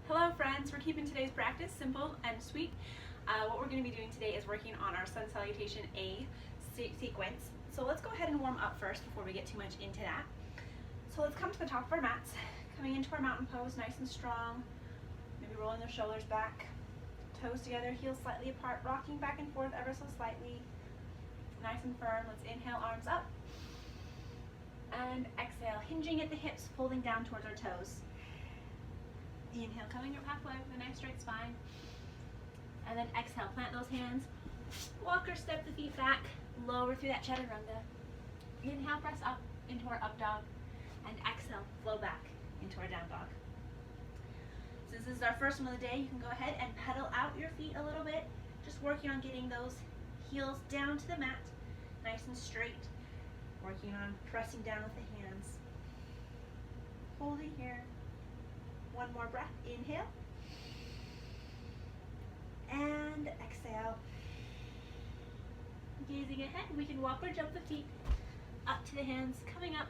Hello friends, we're keeping today's practice simple and sweet. What we're going to be doing today is working on our Sun Salutation A sequence. So let's go ahead and warm up first before we get too much into that. So let's come to the top of our mats, coming into our mountain pose nice and strong, maybe rolling the shoulders back, toes together, heels slightly apart, rocking back and forth ever so slightly, nice and firm. Let's inhale, arms up, and exhale, hinging at the hips, folding down towards our toes. Inhale, coming up halfway with a nice straight spine. And then exhale, plant those hands. Walk or step the feet back, lower through that chaturanga. Inhale, press up into our up dog. And exhale, flow back into our down dog. Since this is our first one of the day, you can go ahead and pedal out your feet a little bit. Just working on getting those heels down to the mat, nice and straight. Working on pressing down with the hands. Holding here. One more breath, inhale, and exhale. Gazing ahead, we can walk or jump the feet up to the hands, coming up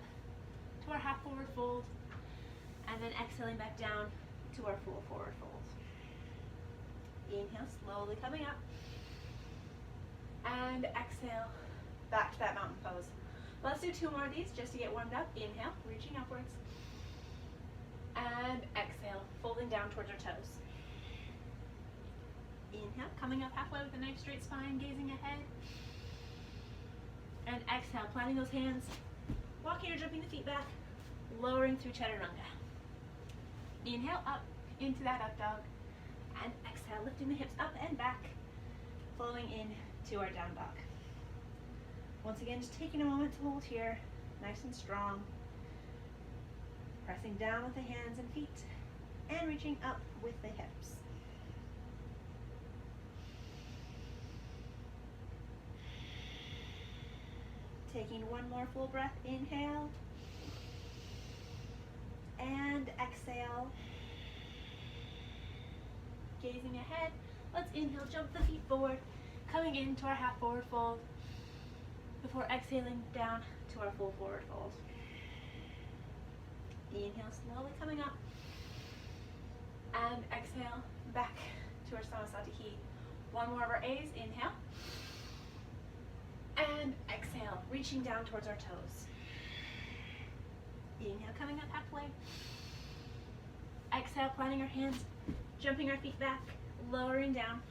to our half forward fold, and then exhaling back down to our full forward fold. Inhale, slowly coming up, and exhale, back to that mountain pose. Let's do two more of these just to get warmed up. Inhale, reaching upwards. And exhale, folding down towards our toes. Inhale, coming up halfway with a nice straight spine, gazing ahead. And exhale, planting those hands, walking or jumping the feet back, lowering through chaturanga. Inhale, up into that up dog. And exhale, lifting the hips up and back, flowing in to our down dog. Once again, just taking a moment to hold here, nice and strong. Pressing down with the hands and feet, and reaching up with the hips. Taking one more full breath, inhale, and exhale. Gazing ahead, let's inhale, jump the feet forward, coming into our half forward fold, before exhaling down to our full forward fold. Inhale, slowly coming up, and exhale, back to our Sun Salutation A. One more of our A's, inhale, and exhale, reaching down towards our toes. Inhale, coming up halfway. Exhale, planting our hands, jumping our feet back, lowering down.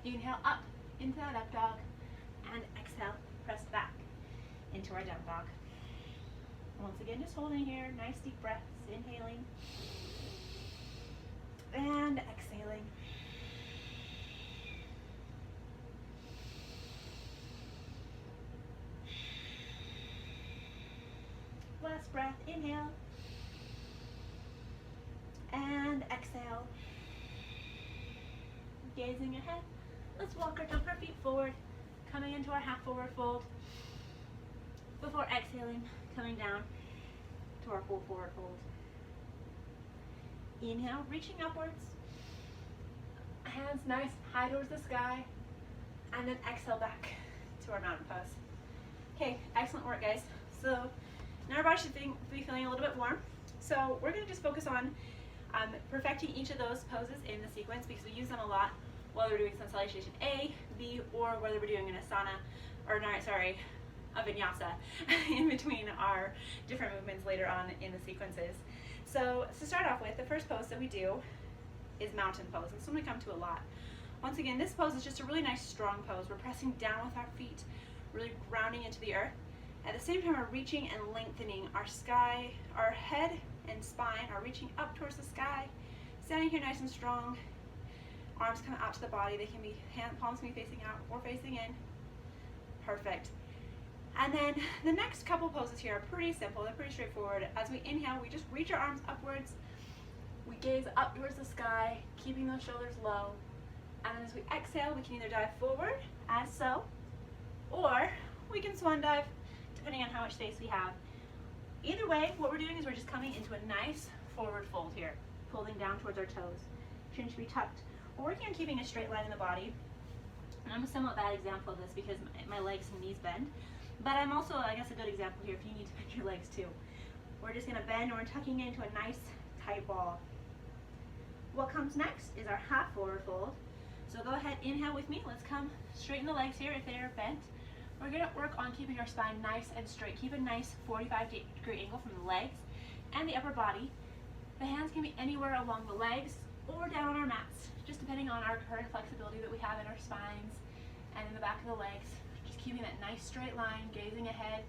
Inhale, up into that up dog, and exhale, press back into our down dog. Once again, just holding here, nice deep breaths, inhaling and exhaling. Last breath, inhale and exhale. Gazing ahead, let's walk or jump our feet forward, coming into our half forward fold, before exhaling, coming down to our full forward fold. Inhale, reaching upwards, hands nice, high towards the sky, and then exhale back to our mountain pose. Okay, excellent work guys. So now our body should be feeling a little bit warm. So we're going to just focus on perfecting each of those poses in the sequence because we use them a lot, whether we're doing Sun Salutation A, B, or whether we're doing an asana, or no, sorry, a vinyasa in between our different movements later on in the sequences. So to start off with, the first pose that we do is mountain pose. This one we come to a lot. Once again, this pose is just a really nice strong pose. We're pressing down with our feet, really grounding into the earth. At the same time, we're reaching and lengthening our head and spine are reaching up towards the sky. Standing here nice and strong. Arms come out to the body. They can be, palms can be facing out or facing in. Perfect. And then the next couple poses here are pretty simple, they're pretty straightforward. As we inhale, we just reach our arms upwards, we gaze up towards the sky, keeping those shoulders low. And then as we exhale, we can either dive forward, as so, or we can swan dive, depending on how much space we have. Either way, what we're doing is we're just coming into a nice forward fold here, folding down towards our toes. Chin should be tucked. We're working on keeping a straight line in the body. And I'm a somewhat bad example of this because my legs and knees bend. But I'm also, I guess, a good example here if you need to bend your legs too. We're just going to bend and we're tucking into a nice tight ball. What comes next is our half forward fold. So go ahead, inhale with me. Let's come straighten the legs here if they are bent. We're going to work on keeping our spine nice and straight. Keep a nice 45-degree angle from the legs and the upper body. The hands can be anywhere along the legs or down on our mats, just depending on our current flexibility that we have in our spines and in the back of the legs. Just keeping that nice straight line, gazing ahead.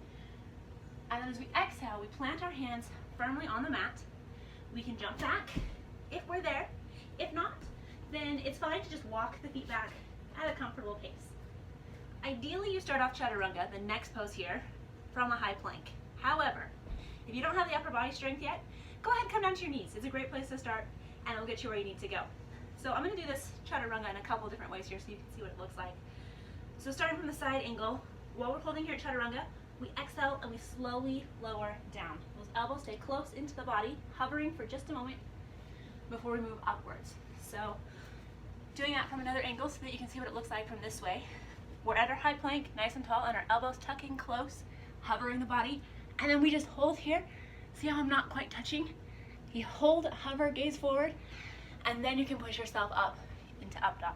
And then as we exhale, we plant our hands firmly on the mat. We can jump back if we're there. If not, then it's fine to just walk the feet back at a comfortable pace. Ideally, you start off chaturanga, the next pose here, from a high plank. However, if you don't have the upper body strength yet, go ahead and come down to your knees. It's a great place to start, and it'll get you where you need to go. So I'm going to do this chaturanga in a couple different ways here so you can see what it looks like. So starting from the side angle, while we're holding here at chaturanga, we exhale and we slowly lower down. Those elbows stay close into the body, hovering for just a moment before we move upwards. So doing that from another angle so that you can see what it looks like from this way. We're at our high plank, nice and tall, and our elbows tucking close, hovering the body. And then we just hold here. See how I'm not quite touching? You hold, hover, gaze forward, and then you can push yourself up into up dog.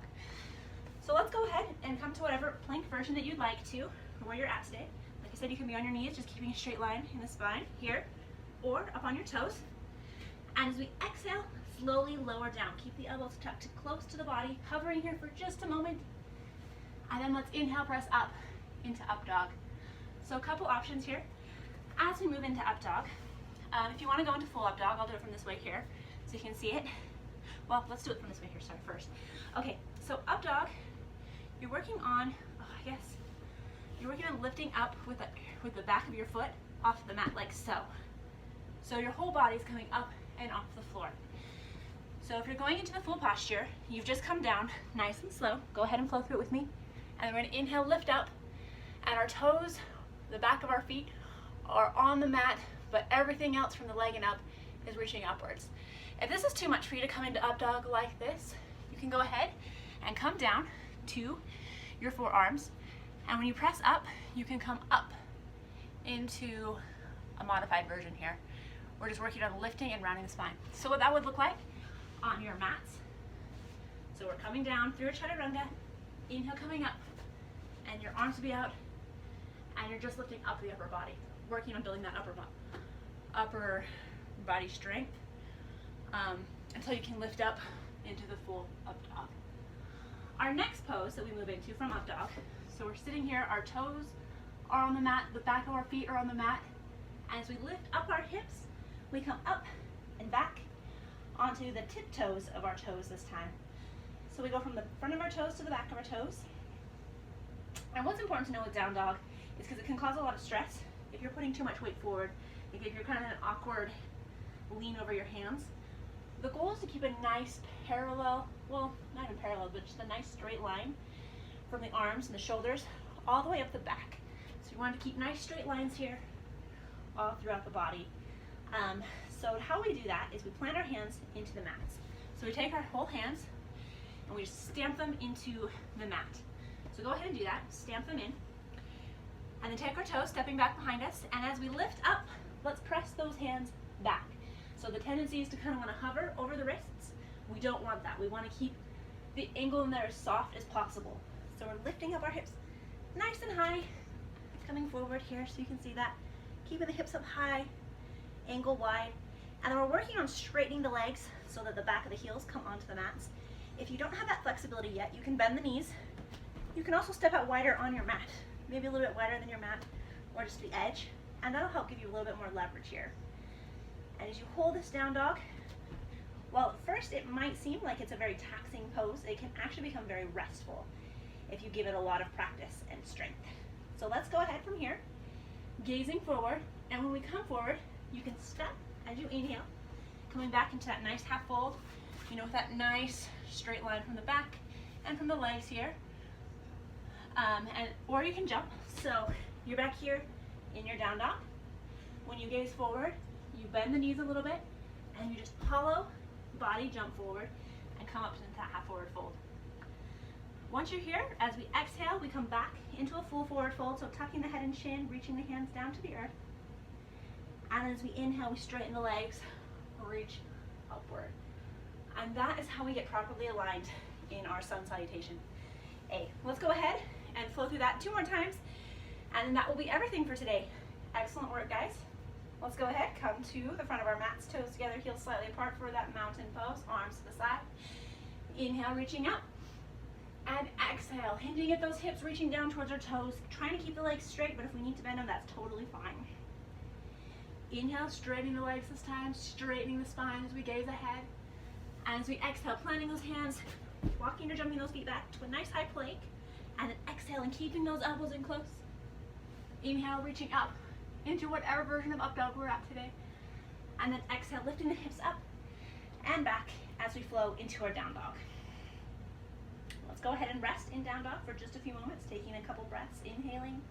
So let's go ahead and come to whatever plank version that you'd like to, from where you're at today. Like I said, you can be on your knees, just keeping a straight line in the spine here, or up on your toes. And as we exhale, slowly lower down. Keep the elbows tucked close to the body, hovering here for just a moment. And then let's inhale, press up into up dog. So a couple options here. As we move into up dog, if you want to go into full up dog, I'll do it from this way here so you can see it. Well, let's do it from this way here, sorry, first. Okay, so up dog, you're working on, you're working on lifting up with the back of your foot off the mat like so. So your whole body's coming up and off the floor. So if you're going into the full posture, you've just come down nice and slow. Go ahead and flow through it with me. And we're going to inhale, lift up, and our toes, the back of our feet, are on the mat, but everything else from the leg and up is reaching upwards. If this is too much for you to come into up dog like this, you can go ahead and come down to your forearms. And when you press up, you can come up into a modified version here. We're just working on lifting and rounding the spine. So what that would look like on your mats. So we're coming down through a chaturanga, inhale coming up, and your arms will be out, and you're just lifting up the upper body, working on building that upper body strength until you can lift up into the full up dog. Our next pose that we move into from up dog, so we're sitting here, our toes are on the mat, the back of our feet are on the mat, and as we lift up our hips, we come up and back onto the tiptoes of our toes this time. So we go from the front of our toes to the back of our toes. And what's important to know with down dog is because it can cause a lot of stress if you're putting too much weight forward, like if you're kind of in an awkward lean over your hands. The goal is to keep a nice parallel, well, not even parallel, but just a nice straight line from the arms and the shoulders all the way up the back. So you want to keep nice straight lines here all throughout the body. So how we do that is we plant our hands into the mats. So we take our whole hands and we just stamp them into the mat. So go ahead and do that, stamp them in. And then take our toes, stepping back behind us, and as we lift up, let's press those hands back. So the tendency is to kind of want to hover over the wrists. We don't want that. We want to keep the angle in there as soft as possible. So we're lifting up our hips nice and high, coming forward here so you can see that. Keeping the hips up high, angle wide. And then we're working on straightening the legs so that the back of the heels come onto the mats. If you don't have that flexibility yet, you can bend the knees. You can also step out wider on your mat, maybe a little bit wider than your mat, or just the edge, and that'll help give you a little bit more leverage here. And as you hold this down dog, while at first it might seem like it's a very taxing pose, it can actually become very restful if you give it a lot of practice and strength. So let's go ahead from here, gazing forward, and when we come forward, you can step as you inhale, coming back into that nice half fold, with that nice straight line from the back and from the legs here. Or you can jump. So you're back here in your down dog. When you gaze forward, you bend the knees a little bit, and you just hollow body jump forward and come up into that half forward fold. Once you're here, as we exhale, we come back into a full forward fold, so tucking the head and chin, reaching the hands down to the earth. And as we inhale, we straighten the legs, reach upward. And that is how we get properly aligned in our Sun Salutation A. Let's go ahead and flow through that 2 more times, and then that will be everything for today. Excellent work, guys. Let's go ahead, come to the front of our mats, toes together, heels slightly apart for that mountain pose, arms to the side. Inhale, reaching up, and exhale, hinging at those hips, reaching down towards our toes, trying to keep the legs straight, but if we need to bend them, that's totally fine. Inhale, straightening the legs this time, straightening the spine as we gaze ahead. And as we exhale, planting those hands, walking or jumping those feet back to a nice high plank, and then exhale and keeping those elbows in close. Inhale, reaching up into whatever version of up dog we're at today. And then exhale, lifting the hips up and back as we flow into our down dog. Let's go ahead and rest in down dog for just a few moments, taking a couple breaths, inhaling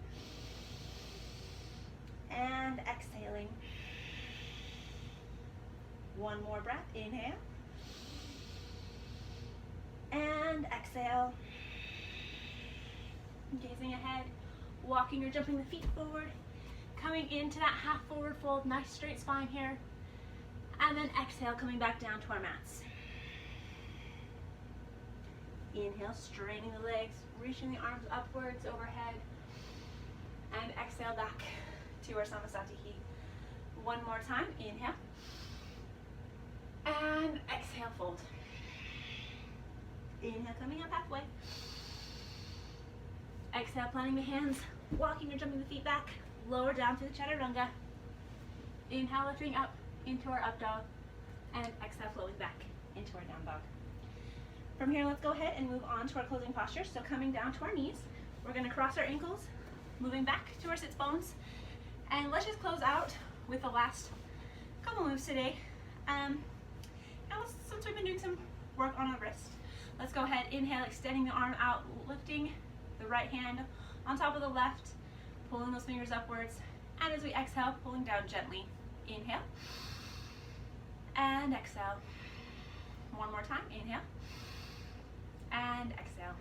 and exhaling. One more breath, inhale and exhale. Gazing ahead, walking or jumping the feet forward, coming into that half forward fold, nice straight spine here, and then exhale, coming back down to our mats. Inhale, straightening the legs, reaching the arms upwards overhead, and exhale back to our Samasati. One more time, inhale, and exhale, fold. Inhale, coming up halfway. Exhale, planting the hands, walking or jumping the feet back, lower down to the chaturanga. Inhale, lifting up into our up dog, and exhale, flowing back into our down dog. From here, let's go ahead and move on to our closing posture. So coming down to our knees, we're going to cross our ankles, moving back to our sits bones, and let's just close out with the last couple moves today. Since we've been doing some work on the wrist, let's go ahead, inhale, extending the arm out, lifting the right hand on top of the left, pulling those fingers upwards, and as we exhale, pulling down gently. Inhale, and exhale. One more time, inhale, and exhale.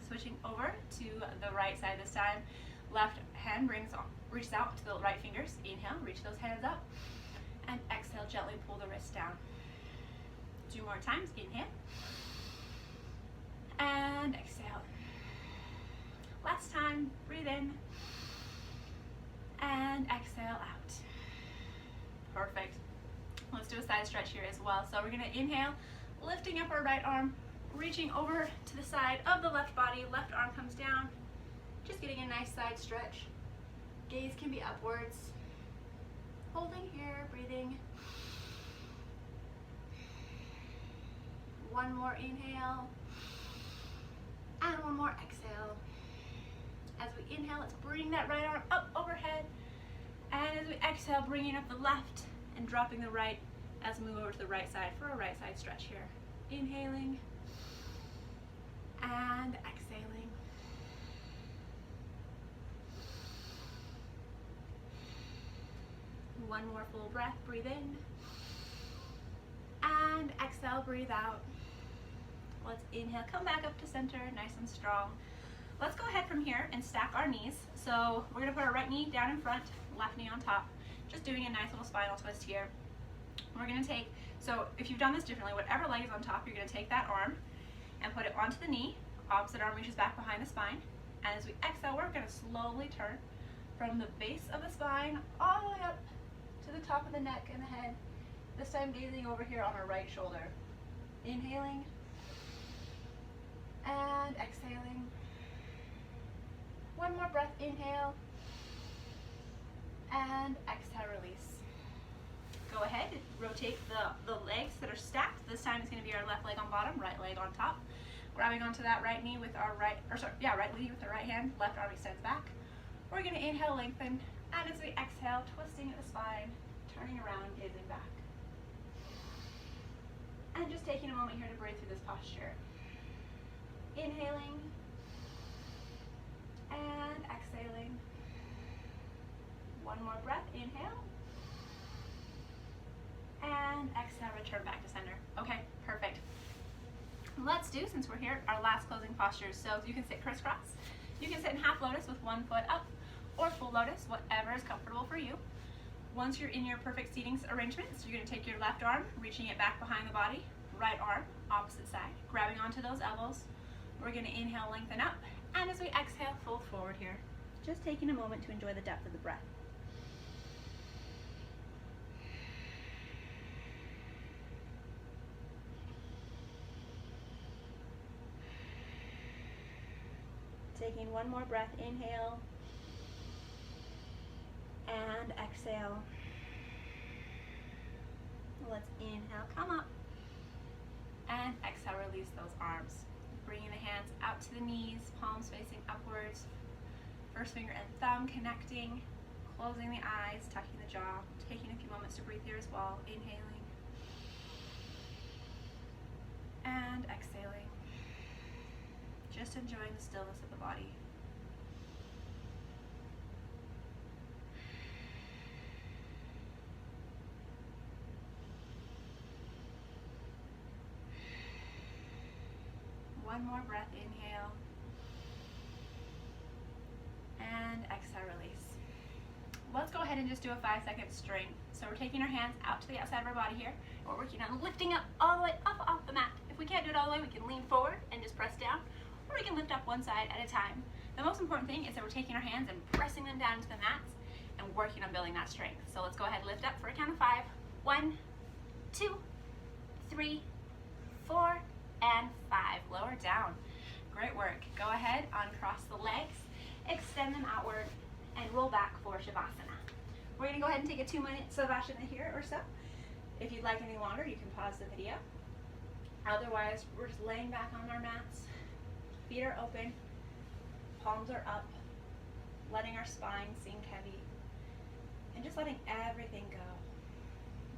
Switching over to the right side this time. Left hand reaches out to the right fingers. Inhale, reach those hands up, and exhale, gently pull the wrist down. 2 more times, inhale, and exhale. Last time, breathe in, and exhale out. Perfect. Let's do a side stretch here as well. So we're gonna inhale, lifting up our right arm, reaching over to the side of the left body, left arm comes down, just getting a nice side stretch. Gaze can be upwards. Holding here, breathing. One more inhale, and one more exhale. As we inhale, let's bring that right arm up overhead, and as we exhale, bringing up the left and dropping the right as we move over to the right side for a right side stretch here. Inhaling and exhaling. One more full breath, breathe in, and exhale, breathe out. Let's inhale, come back up to center, nice and strong. Let's go ahead from here and stack our knees. So we're gonna put our right knee down in front, left knee on top, just doing a nice little spinal twist here. We're gonna take, so if you've done this differently, whatever leg is on top, you're gonna take that arm and put it onto the knee, opposite arm reaches back behind the spine, and as we exhale, we're gonna slowly turn from the base of the spine all the way up to the top of the neck and the head, this time gazing over here on our right shoulder. Inhaling and exhaling. One more breath, inhale, and exhale, release. Go ahead, rotate the legs that are stacked. This time it's gonna be our left leg on bottom, right leg on top. Grabbing onto that right knee with our right knee with the right hand, left arm extends back. We're gonna inhale, lengthen, and as we exhale, twisting at the spine, turning around, gazing back. And just taking a moment here to breathe through this posture. Inhaling and exhaling. One more breath, inhale. And exhale, return back to center. Okay, perfect. Let's do, since we're here, our last closing postures. So you can sit crisscross. You can sit in half lotus with one foot up, or full lotus, whatever is comfortable for you. Once you're in your perfect seating arrangement, so you're going to take your left arm, reaching it back behind the body, right arm, opposite side, grabbing onto those elbows. We're going to inhale, lengthen up, and as we exhale, fold forward here. Just taking a moment to enjoy the depth of the breath. Taking one more breath, inhale, and exhale. Let's inhale, come up, and exhale, release those arms. Bringing the hands out to the knees, palms facing upwards, first finger and thumb connecting, closing the eyes, tucking the jaw, taking a few moments to breathe here as well, inhaling, and exhaling. Just enjoying the stillness of the body. One more breath, inhale, and exhale, release. Let's go ahead and just do a 5-second string. So we're taking our hands out to the outside of our body here. We're working on lifting up all the way up off the mat. If we can't do it all the way, we can lean forward and just press down, or we can lift up one side at a time. The most important thing is that we're taking our hands and pressing them down into the mats and working on building that strength. So let's go ahead and lift up for a count of 5. 1, 2, 3, 4, and 5. Lower down. Great work. Go ahead, uncross the legs, extend them outward, and roll back for Shavasana. We're going to go ahead and take a 2-minute Savasana here or so. If you'd like any longer, you can pause the video. Otherwise, we're just laying back on our mats. Feet are open, palms are up, letting our spine sink heavy, and just letting everything go.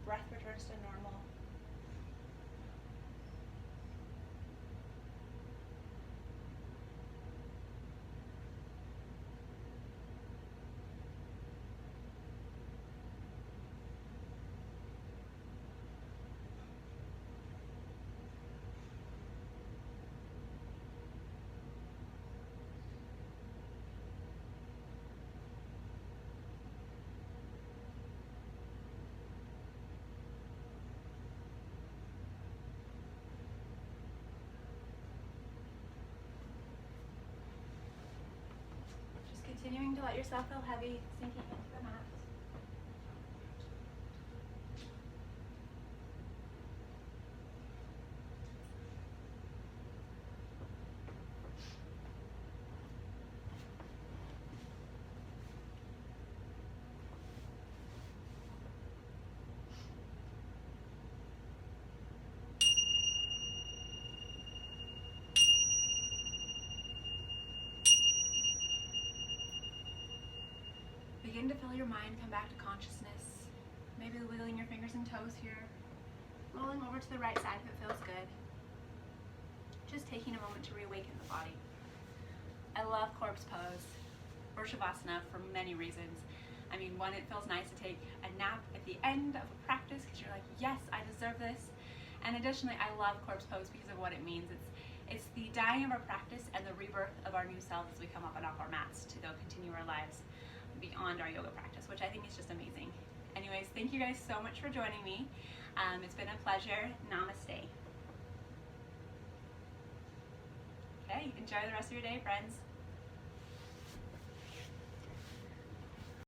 Breath returns to normal. Continuing to let yourself feel heavy, sinking into the mat. Begin to feel your mind come back to consciousness. Maybe wiggling your fingers and toes here. Rolling over to the right side if it feels good. Just taking a moment to reawaken the body. I love corpse pose or Shavasana for many reasons. I mean, one, it feels nice to take a nap at the end of a practice because you're like, yes, I deserve this. And additionally, I love corpse pose because of what it means. It's the dying of our practice and the rebirth of our new selves as we come up and off our mats to go continue our lives beyond our yoga practice, which I think is just amazing. Anyways, thank you guys so much for joining me. It's been a pleasure. Namaste. Okay, enjoy the rest of your day, friends.